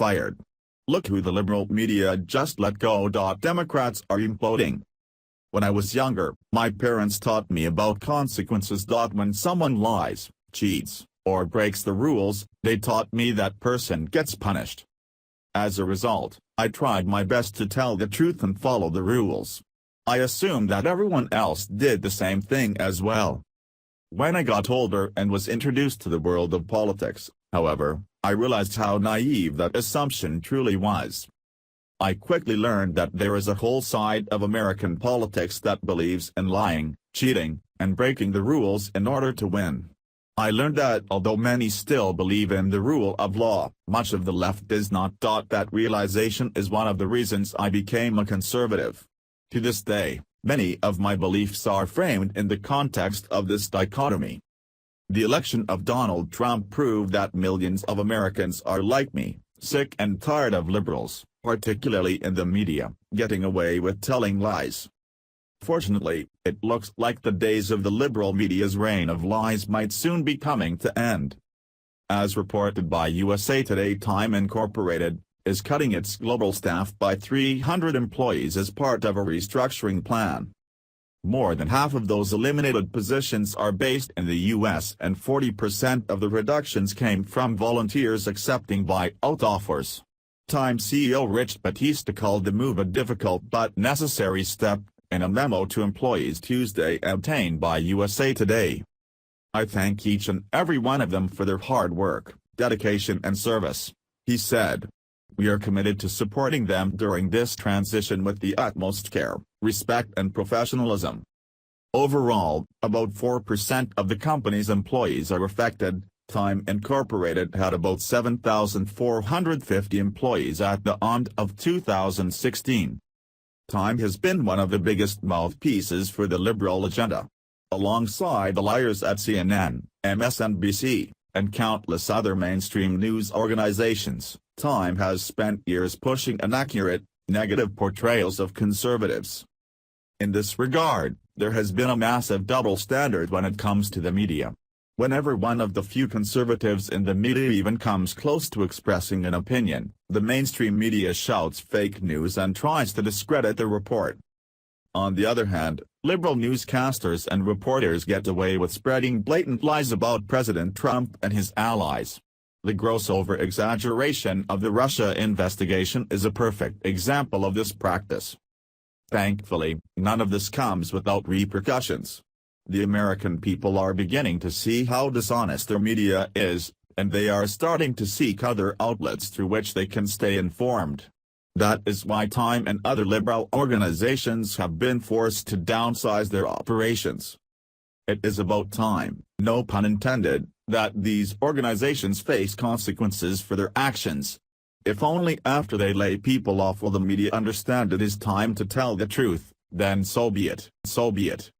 fired. Look who the liberal media just let go. Democrats are imploding. When I was younger, my parents taught me about consequences. When someone lies, cheats, or breaks the rules, they taught me that person gets punished. As a result, I tried my best to tell the truth and follow the rules. I assumed that everyone else did the same thing as well. When I got older and was introduced to the world of politics, however, I realized how naive that assumption truly was. I quickly learned that there is a whole side of American politics that believes in lying, cheating, and breaking the rules in order to win. I learned that although many still believe in the rule of law, much of the left is not. That realization is one of the reasons I became a conservative. To this day, many of my beliefs are framed in the context of this dichotomy. The election of Donald Trump proved that millions of Americans are like me, sick and tired of liberals, particularly in the media, getting away with telling lies. Fortunately, it looks like the days of the liberal media's reign of lies might soon be coming to end. As reported by USA Today, Time Incorporated is cutting its global staff by 300 employees as part of a restructuring plan. More than half of those eliminated positions are based in the U.S. and 40% of the reductions came from volunteers accepting buyout offers. Time CEO Rich Batista called the move a difficult but necessary step, in a memo to employees Tuesday obtained by USA Today. "I thank each and every one of them for their hard work, dedication and service," he said. "We are committed to supporting them during this transition with the utmost care, respect and professionalism." Overall, about 4% of the company's employees are affected. Time Incorporated had about 7,450 employees at the end of 2016. Time has been one of the biggest mouthpieces for the liberal agenda. Alongside the liars at CNN, MSNBC, and countless other mainstream news organizations, Time has spent years pushing inaccurate, negative portrayals of conservatives. In this regard, there has been a massive double standard when it comes to the media. Whenever one of the few conservatives in the media even comes close to expressing an opinion, the mainstream media shouts fake news and tries to discredit the report. On the other hand, liberal newscasters and reporters get away with spreading blatant lies about President Trump and his allies. The gross over-exaggeration of the Russia investigation is a perfect example of this practice. Thankfully, none of this comes without repercussions. The American people are beginning to see how dishonest their media is, and they are starting to seek other outlets through which they can stay informed. That is why Time and other liberal organizations have been forced to downsize their operations. It is about time, no pun intended, that these organizations face consequences for their actions. If only after they lay people off will the media understand it is time to tell the truth, then so be it.